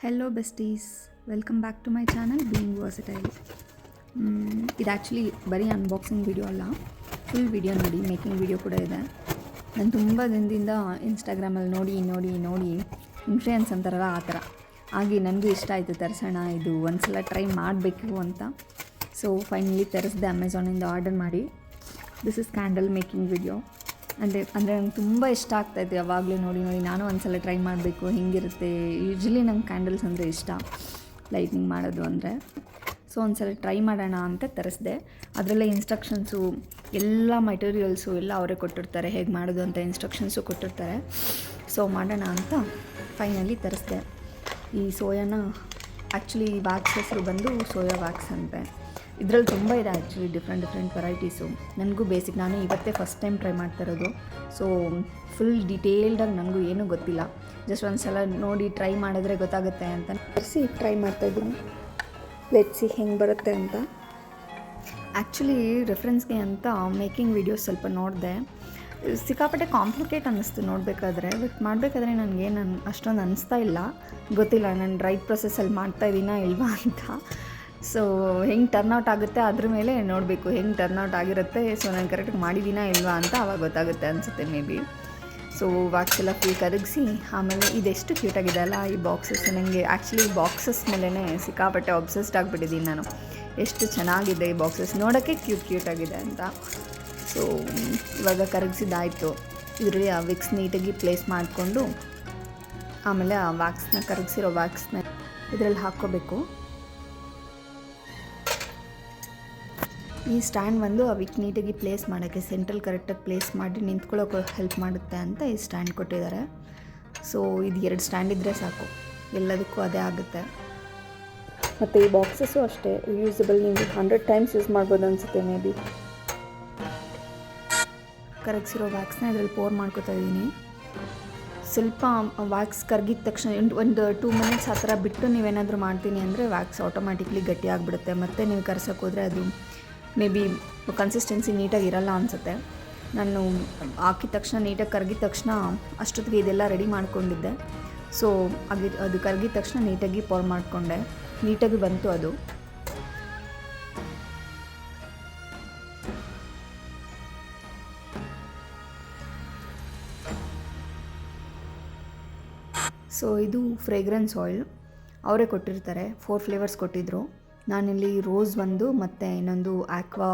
Hello besties, welcome back to my channel being versatile. ಇದು actually ಬರೀ unboxing video ಅಲ್ಲ, full video ನೋಡಿ, making video ಕೂಡ ಇದೆ. ನಾನು ತುಂಬ ದಿನದಿಂದ ಇನ್ಸ್ಟಾಗ್ರಾಮಲ್ಲಿ ನೋಡಿ ಇನ್ಫ್ಲೂಯೆನ್ಸ್ ಅಂತಾರಲ್ಲ ಆ ಥರ ಆಗಿ ನನಗೂ ಇಷ್ಟ ಆಯಿತು ತರಿಸೋಣ, ಇದು ಒಂದು ಸಲ ಟ್ರೈ ಮಾಡಬೇಕು ಅಂತ. ಸೊ ಫೈನಲಿ ತರಿಸಿದೆ, ಅಮೆಝಾನಿಂದ ಆರ್ಡರ್ ಮಾಡಿ. This is candle making video. ಅಂದರೆ ನಂಗೆ ತುಂಬ ಇಷ್ಟ ಆಗ್ತಾಯಿತ್ತು, ಯಾವಾಗಲೂ ನೋಡಿ ನಾನು ಒಂದು ಸಲ ಟ್ರೈ ಮಾಡಬೇಕು ಹೆಂಗಿರುತ್ತೆ. ಯೂಶ್ವಲಿ ನಂಗೆ ಕ್ಯಾಂಡಲ್ಸ್ ಅಂದರೆ ಇಷ್ಟ, ಲೈಟ್ನಿಂಗ್ ಮಾಡೋದು ಅಂದರೆ. ಸೊ ಒಂದು ಸಲ ಟ್ರೈ ಮಾಡೋಣ ಅಂತ ತರಿಸಿದೆ. ಅದರಲ್ಲೇ ಇನ್ಸ್ಟ್ರಕ್ಷನ್ಸು ಎಲ್ಲ ಮೆಟೀರಿಯಲ್ಸು ಎಲ್ಲ ಅವರೇ ಕೊಟ್ಟಿರ್ತಾರೆ, ಹೇಗೆ ಮಾಡೋದು ಅಂತ ಇನ್ಸ್ಟ್ರಕ್ಷನ್ಸು ಕೊಟ್ಟಿರ್ತಾರೆ. ಸೊ ಮಾಡೋಣ ಅಂತ ಫೈನಲಿ ತರಿಸಿದೆ. ಈ ಸೋಯಾನ ಆ್ಯಕ್ಚುಲಿ ವ್ಯಾಕ್ಸ್ ಹೆಸರು ಬಂದು ಸೋಯಾ ವ್ಯಾಕ್ಸ್ ಅಂತೆ. ಇದರಲ್ಲಿ ತುಂಬ ಇದೆ ಆ್ಯಕ್ಚುಲಿ, ಡಿಫ್ರೆಂಟ್ ವೆರೈಟೀಸು. ನನಗೂ ಬೇಸಿಕ್, ನಾನು ಇವತ್ತೇ ಫಸ್ಟ್ ಟೈಮ್ ಟ್ರೈ ಮಾಡ್ತಾ ಇರೋದು. ಸೊ ಫುಲ್ ಡೀಟೇಲ್ಡಾಗಿ ನನಗೂ ಏನೂ ಗೊತ್ತಿಲ್ಲ, ಜಸ್ಟ್ ಒಂದು ಸಲ ನೋಡಿ ಟ್ರೈ ಮಾಡಿದ್ರೆ ಗೊತ್ತಾಗುತ್ತೆ ಅಂತ ತರಿಸಿ ಟ್ರೈ ಮಾಡ್ತಾಯಿದ್ದೀನಿ. ಲೆಟ್ಸಿ ಹೆಂಗೆ ಬರುತ್ತೆ ಅಂತ. ಆ್ಯಕ್ಚುಲಿ ರೆಫರೆನ್ಸ್ಗೆ ಅಂತ ಮೇಕಿಂಗ್ ವೀಡಿಯೋಸ್ ಸ್ವಲ್ಪ ನೋಡಿದೆ, ಸಿಕ್ಕಾಪಟ್ಟೆ ಕಾಂಪ್ಲಿಕೇಟ್ ಅನ್ನಿಸ್ತು ನೋಡಬೇಕಾದ್ರೆ. ಬಟ್ ಮಾಡಬೇಕಾದ್ರೆ ನನಗೇನು ಅಷ್ಟೊಂದು ಅನ್ನಿಸ್ತಾ ಇಲ್ಲ, ಗೊತ್ತಿಲ್ಲ ನಾನು ರೈಟ್ ಪ್ರೊಸೆಸ್ಸಲ್ಲಿ ಮಾಡ್ತಾಯಿದ್ದೀನಾ ಇಲ್ವಾ ಅಂತ. ಸೊ ಹೆಂಗೆ ಟರ್ನ್ಔಟ್ ಆಗುತ್ತೆ ಅದ್ರ ಮೇಲೆ ನೋಡಬೇಕು, ಹೆಂಗೆ ಟರ್ನ್ಔಟ್ ಆಗಿರುತ್ತೆ. ಸೊ ನಾನು ಕರೆಕ್ಟಾಗಿ ಮಾಡಿದ್ದೀನಾ ಇಲ್ವಾ ಅಂತ ಆವಾಗ ಗೊತ್ತಾಗುತ್ತೆ ಅನಿಸುತ್ತೆ ಮೇ ಬಿ. ಸೊ ವ್ಯಾಕ್ಸ್ ಎಲ್ಲ ಫುಲ್ ಕರಗಿಸಿ ಆಮೇಲೆ ಇದೆಷ್ಟು ಕ್ಯೂಟಾಗಿದೆ ಅಲ್ಲ ಈ ಬಾಕ್ಸಸ್. ನನಗೆ ಆ್ಯಕ್ಚುಲಿ ಬಾಕ್ಸಸ್ ಮೇಲೇ ಸಿಕ್ಕಾಪಟ್ಟೆ ಅಬ್ಸೆಸ್ಡ್ ಆಗಿಬಿಟ್ಟಿದ್ದೀನಿ ನಾನು. ಎಷ್ಟು ಚೆನ್ನಾಗಿದೆ ಈ ಬಾಕ್ಸಸ್, ನೋಡೋಕ್ಕೆ ಕ್ಯೂಟಾಗಿದೆ ಅಂತ. ಸೊ ಇವಾಗ ಕರಗಿಸಿದ್ದಾಯಿತು. ಇದರಲ್ಲಿ ಆ ವಿಕ್ಸ್ ನೀಟಾಗಿ ಪ್ಲೇಸ್ ಮಾಡಿಕೊಂಡು ಆಮೇಲೆ ಆ ವ್ಯಾಕ್ಸ್ನ ಕರಗಿಸಿರೋ ವ್ಯಾಕ್ಸ್ನ ಇದರಲ್ಲಿ ಹಾಕ್ಕೋಬೇಕು. ಈ ಸ್ಟ್ಯಾಂಡ್ ಬಂದು ಆ ವಿಕ್ ನೀಟಾಗಿ ಪ್ಲೇಸ್ ಮಾಡೋಕ್ಕೆ, ಸೆಂಟ್ರಲ್ ಕರೆಕ್ಟಾಗಿ ಪ್ಲೇಸ್ ಮಾಡಿ ನಿಂತ್ಕೊಳ್ಳೋಕೆ ಹೆಲ್ಪ್ ಮಾಡುತ್ತೆ ಅಂತ ಈ ಸ್ಟ್ಯಾಂಡ್ ಕೊಟ್ಟಿದ್ದಾರೆ. ಸೊ ಇದು 2 ಸ್ಟ್ಯಾಂಡ್ ಇದ್ದರೆ ಸಾಕು, ಎಲ್ಲದಕ್ಕೂ ಅದೇ ಆಗುತ್ತೆ. ಮತ್ತು ಈ ಬಾಕ್ಸಸ್ಸು ಅಷ್ಟೇ ಯೂಸಬಲ್, ನೀವು 100 ಟೈಮ್ಸ್ ಯೂಸ್ ಮಾಡ್ಬೋದು ಅನಿಸುತ್ತೆ ಮೇ ಬಿ. ಕರಗಿಸಿರೋ ವ್ಯಾಕ್ಸ್ನ ಇದರಲ್ಲಿ ಪೋರ್ ಮಾಡ್ಕೊತಾ ಇದ್ದೀನಿ. ಸ್ವಲ್ಪ ವ್ಯಾಕ್ಸ್ ಕರಗಿದ ತಕ್ಷಣ ಒಂದು 2 ಮಿನಿಟ್ಸ್ ಆ ಥರ ಬಿಟ್ಟು ನೀವೇನಾದರೂ ಮಾಡ್ತೀನಿ ಅಂದರೆ ವ್ಯಾಕ್ಸ್ ಆಟೋಮ್ಯಾಟಿಕ್ಲಿ ಗಟ್ಟಿ ಆಗಿಬಿಡುತ್ತೆ. ಮತ್ತು ನೀವು ಕರ್ಸೋಕೆ ಹೋದರೆ ಅದು ಮೇ ಬಿ ಕನ್ಸಿಸ್ಟೆನ್ಸಿ ನೀಟಾಗಿ ಇರಲ್ಲ ಅನಿಸುತ್ತೆ. ನಾನು ಹಾಕಿದ ತಕ್ಷಣ ನೀಟಾಗಿ ಕರಗಿದ ತಕ್ಷಣ ಅಷ್ಟೊತ್ತಿಗೆ ಇದೆಲ್ಲ ರೆಡಿ ಮಾಡ್ಕೊಂಡಿದ್ದೆ. ಸೊ ಅದು ಕರಗಿದ ತಕ್ಷಣ ನೀಟಾಗಿ ಪೋರ್ ಮಾಡಿಕೊಂಡೆ, ನೀಟಾಗಿ ಬಂತು ಅದು. ಸೊ ಇದು ಫ್ರೇಗ್ರೆನ್ಸ್ ಆಯಿಲ್ ಅವರೇ ಕೊಟ್ಟಿರ್ತಾರೆ, 4 ಫ್ಲೇವರ್ಸ್ ಕೊಟ್ಟಿದ್ದರು. ನಾನಿಲ್ಲಿ ರೋಸ್ ಒಂದು ಮತ್ತು ಇನ್ನೊಂದು ಆಕ್ವಾ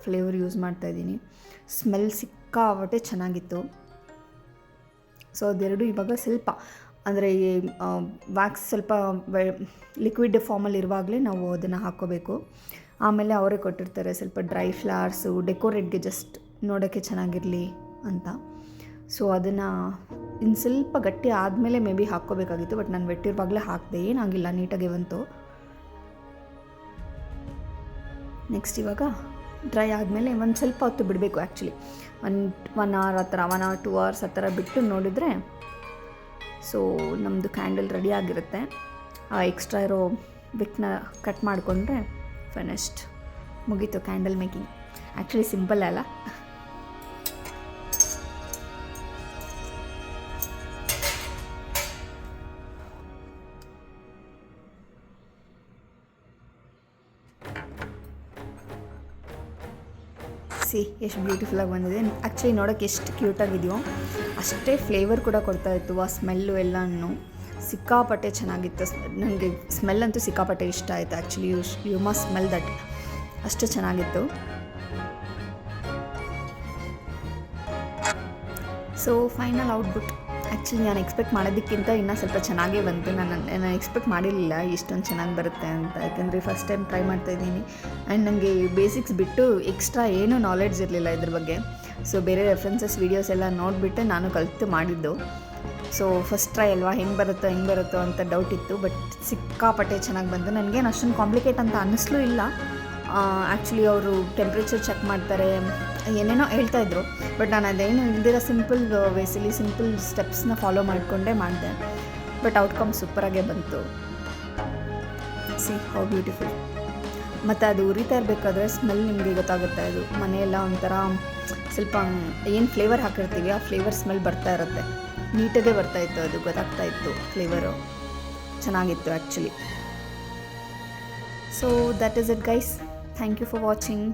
ಫ್ಲೇವರ್ ಯೂಸ್ ಮಾಡ್ತಾಯಿದ್ದೀನಿ. ಸ್ಮೆಲ್ ಸಿಕ್ಕಾಪಟ್ಟೆ ಚೆನ್ನಾಗಿತ್ತು. ಸೊ ಅದೆರಡು ಇವಾಗ ಸ್ವಲ್ಪ ಅಂದರೆ ವ್ಯಾಕ್ಸ್ ಸ್ವಲ್ಪ ಲಿಕ್ವಿಡ್ ಫಾರ್ಮಲ್ಲಿ ಇರುವಾಗಲೇ ನಾವು ಅದನ್ನು ಹಾಕ್ಕೋಬೇಕು. ಆಮೇಲೆ ಅವರೇ ಕೊಟ್ಟಿರ್ತಾರೆ ಸ್ವಲ್ಪ ಡ್ರೈ ಫ್ಲವರ್ಸು ಡೆಕೋರೇಟ್ಗೆ, ಜಸ್ಟ್ ನೋಡೋಕ್ಕೆ ಚೆನ್ನಾಗಿರಲಿ ಅಂತ. ಸೊ ಅದನ್ನು ಇನ್ನು ಸ್ವಲ್ಪ ಗಟ್ಟಿ ಆದಮೇಲೆ ಮೇ ಬಿ ಹಾಕ್ಕೋಬೇಕಾಗಿತ್ತು, ಬಟ್ ನಾನು ವೆಟ್ಟಿರುವಾಗಲೇ ಹಾಕಿದೆ, ಏನಾಗಿಲ್ಲ, ನೀಟಾಗಿ ಬಂತು. ನೆಕ್ಸ್ಟ್ ಇವಾಗ ಡ್ರೈ ಆದಮೇಲೆ ಒಂದು ಸ್ವಲ್ಪ ಹೊತ್ತು ಬಿಡಬೇಕು. ಆ್ಯಕ್ಚುಲಿ 1 ಅವರ್ ಆ ಥರ, 1 or 2 hours ಆ ಥರ ಬಿಟ್ಟು ನೋಡಿದರೆ ಸೊ ನಮ್ಮದು ಕ್ಯಾಂಡಲ್ ರೆಡಿ ಆಗಿರುತ್ತೆ. ಆ ಎಕ್ಸ್ಟ್ರಾ ಇರೋ ವಿಕ್ನ ಕಟ್ ಮಾಡಿಕೊಂಡ್ರೆ ಫಿನಿಶ್ಡ್, ಮುಗೀತು ಕ್ಯಾಂಡಲ್ ಮೇಕಿಂಗ್. ಆ್ಯಕ್ಚುಲಿ ಸಿಂಪಲ್ ಅಲ್ಲ. ಎಷ್ಟು ಬ್ಯೂಟಿಫುಲ್ಲಾಗಿ ಬಂದಿದೆ. ಆ್ಯಕ್ಚುಲಿ ನೋಡೋಕ್ಕೆ ಎಷ್ಟು ಕ್ಯೂಟಾಗಿದೆಯೋ ಅಷ್ಟೇ ಫ್ಲೇವರ್ ಕೂಡ ಕೊಡ್ತಾಯಿತ್ತು. ಆ ಸ್ಮೆಲ್ಲು ಎಲ್ಲನೂ ಸಿಕ್ಕಾಪಟ್ಟೆ ಚೆನ್ನಾಗಿತ್ತು. ನನಗೆ ಸ್ಮೆಲ್ ಅಂತೂ ಸಿಕ್ಕಾಪಟ್ಟೆ ಇಷ್ಟ ಆಯಿತು. Actually you must smell that, ಅಷ್ಟು ಚೆನ್ನಾಗಿತ್ತು. ಸೊ ಫೈನಲ್ ಔಟ್ಪುಟ್ ಆ್ಯಕ್ಚುಲಿ ನಾನು ಎಕ್ಸ್ಪೆಕ್ಟ್ ಮಾಡೋದಕ್ಕಿಂತ ಇನ್ನೂ ಸ್ವಲ್ಪ ಚೆನ್ನಾಗೇ ಬಂತು. ನಾನು ಎಕ್ಸ್ಪೆಕ್ಟ್ ಮಾಡಿರಲಿಲ್ಲ ಇಷ್ಟೊಂದು ಚೆನ್ನಾಗಿ ಬರುತ್ತೆ ಅಂತ, ಯಾಕೆಂದರೆ ಫಸ್ಟ್ ಟೈಮ್ ಟ್ರೈ ಮಾಡ್ತಾಯಿದ್ದೀನಿ. ಆ್ಯಂಡ್ ನನಗೆ ಬೇಸಿಕ್ಸ್ ಬಿಟ್ಟು ಎಕ್ಸ್ಟ್ರಾ ಏನೂ ನಾಲೆಡ್ಜ್ ಇರಲಿಲ್ಲ ಇದ್ರ ಬಗ್ಗೆ. ಸೊ ಬೇರೆ ರೆಫರೆನ್ಸಸ್ ವೀಡಿಯೋಸ್ ಎಲ್ಲ ನೋಡಿಬಿಟ್ಟು ನಾನು ಕಲಿತು ಮಾಡಿದ್ದು. ಸೊ ಫಸ್ಟ್ ಟ್ರೈ ಅಲ್ವಾ, ಹೆಂಗೆ ಬರುತ್ತೋ ಅಂತ ಡೌಟ್ ಇತ್ತು. ಬಟ್ ಸಿಕ್ಕಾಪಟ್ಟೆ ಚೆನ್ನಾಗಿ ಬಂತು. ನನಗೇನು ಅಷ್ಟೊಂದು ಕಾಂಪ್ಲಿಕೇಟ್ ಅಂತ ಅನ್ನಿಸ್ಲೂ ಇಲ್ಲ. ಆ್ಯಕ್ಚುಲಿ ಅವರು ಟೆಂಪ್ರೇಚರ್ ಚೆಕ್ ಮಾಡ್ತಾರೆ, ಏನೇನೋ ಹೇಳ್ತಾಯಿದ್ರು. ಬಟ್ ನಾನು ಅದೇನು ಇಲ್ದಿರೋ ಸಿಂಪಲ್ ವೇಸಲ್ಲಿ ಸಿಂಪಲ್ ಸ್ಟೆಪ್ಸ್ನ ಫಾಲೋ ಮಾಡಿಕೊಂಡೇ ಮಾಡಿದೆ. ಬಟ್ ಔಟ್ಕಮ್ ಸೂಪರಾಗೇ ಬಂತು. C how beautiful. ಮತ್ತು ಅದು ಉರಿತಾ ಇರಬೇಕಾದ್ರೆ ಸ್ಮೆಲ್ ನಿಮಗೆ ಗೊತ್ತಾಗುತ್ತೆ. ಅದು ಮನೆಯೆಲ್ಲ ಒಂಥರ ಸ್ವಲ್ಪ ಏನು ಫ್ಲೇವರ್ ಹಾಕಿರ್ತೀವಿ ಆ ಫ್ಲೇವರ್ ಸ್ಮೆಲ್ ಬರ್ತಾ ಇರುತ್ತೆ, ನೀಟಾಗೇ ಬರ್ತಾಯಿತ್ತು, ಅದು ಗೊತ್ತಾಗ್ತಾಯಿತ್ತು ಫ್ಲೇವರು. ಚೆನ್ನಾಗಿತ್ತು actually. So that is it guys. Thank you for watching.